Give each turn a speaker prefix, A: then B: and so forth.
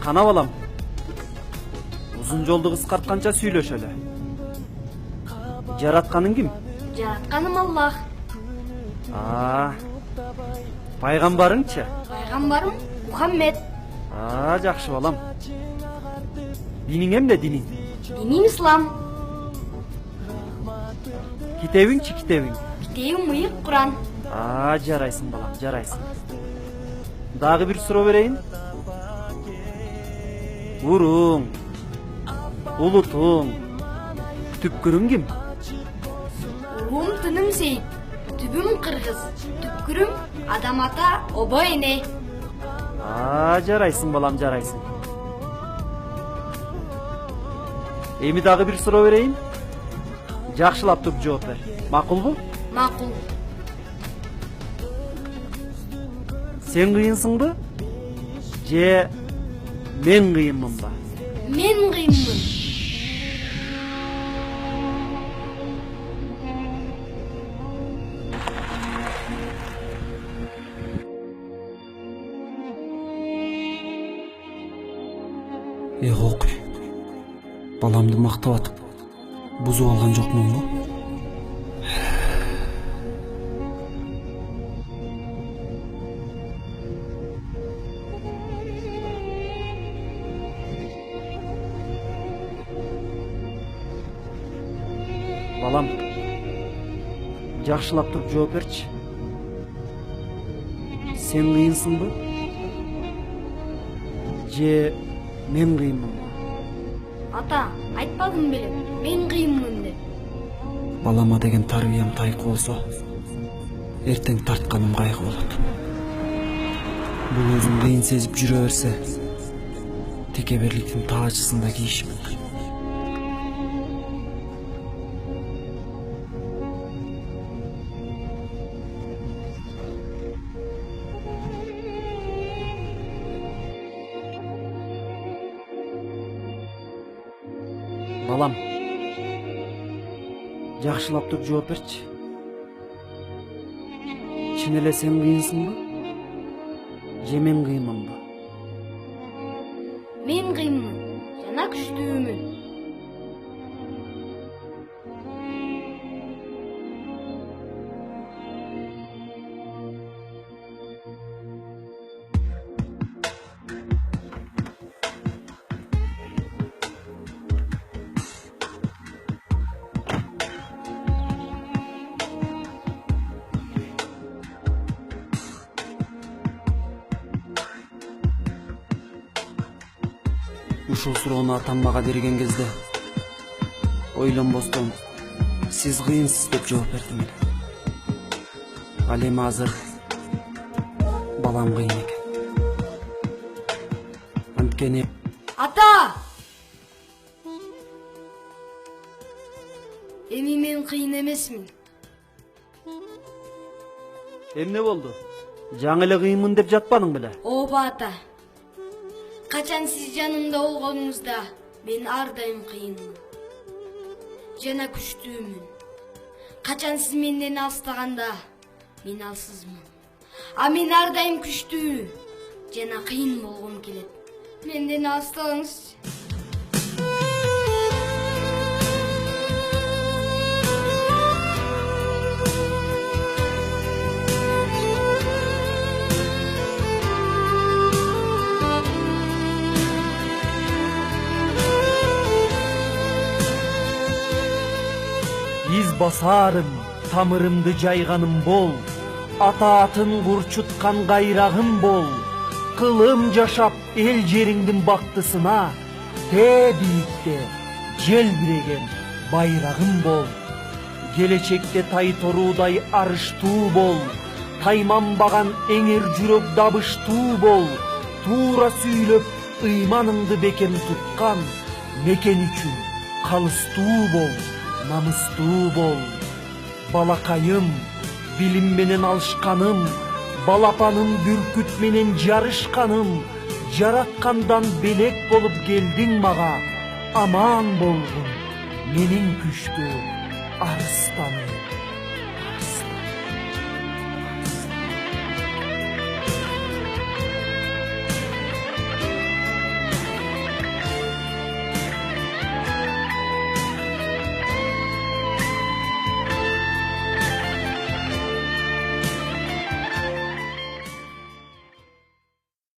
A: Кана балам. Узун жолду кыскартканча сүйлөшөлү. Жаратканың ким?
B: Жаратканым Аллах.
A: Пайгамбарыңчы?
B: Пайгамбарым Мухаммед.
A: Жакшы балам. Диниң эмне диниң?
B: Диним ислам.
A: Китебиңчи китебиң?
B: Китебим мыйык Куран.
A: Жарайсың балам, жарайсың. Дагы бир суроо берейин. Уруң, улутуң, түпкүрүң ким?
B: Уруум тыным Сейит, түбүм кыргыз, түпкүрүм адам ата, обо эне.
A: Жарайсың балам, жарайсың. Эми дагы бир суроо берейин. Жакшылап туруп жооп бер. Макулбу?
B: Макул.
A: Сен кыйынсыңбы? Же мен кыйынмынбы?
B: Мен кыйынмын.
A: Окуй. Баламды мактап атып, бузуп алган жокмунбу? Балам, жакшылап туруп жооп берчи. Сен кыйынсыңбы? Же мен кыйынмынбы?
B: Ата, айтпадым белем, мен кыйынмын деп.
A: Балама деген тарбиям тайкы болсо, эртең тартканым кайгы болот. Бул өзүм кыйын сезип жүрө берсе, текеберликтин таажысында кийишмин. Балам, жакшылап туруп жооп берчи. Чын эле сен кыйынсыңбы? Же мен кыйынмынбы?
B: Мен кыйынмын, жана күчтүүмүн.
A: Ушул суроону атам мага берген кезде ойлонбостон сиз кыйынсыз деп жооп бердим эле. Ал эми азыр балам кыйын экен. Анткени
B: Ата! Эми мен кыйын эмесмин.
A: эмне болду? Жаңы эле кыйынмын деп жатпадың беле?
B: Ооба ата. Качан сиз жанымда болгонуңузда мен ар дайым кыйынмын. Жана күчтүүмүн. Качан сиз менден алыстаганда мен алсызмын. А мен ар дайым күчтүү жана кыйын болгум келет. Менден алыстабаңызчы.
A: Из басарым, тамырымды жайганым бол, атаатын курчуткан кайрагым бол. Кылым жашап эл жериңдин бактысына, тээ бийикте желбиреген байрагым бол. Келечекте тай торуудай арыштуу бол, тайманбаган эңер жүрөк дабыштуу бол. Туура сүйлөп ыйманыңды бекем туткан, мекен үчүн калыстуу бол. Намыстуу бол. Балакайым, билим менен алышканым, балапаным бүркүт менен жарышканым, жараткандан белек болуп келдиң мага, аман болгун менин күчтүү арыстаным.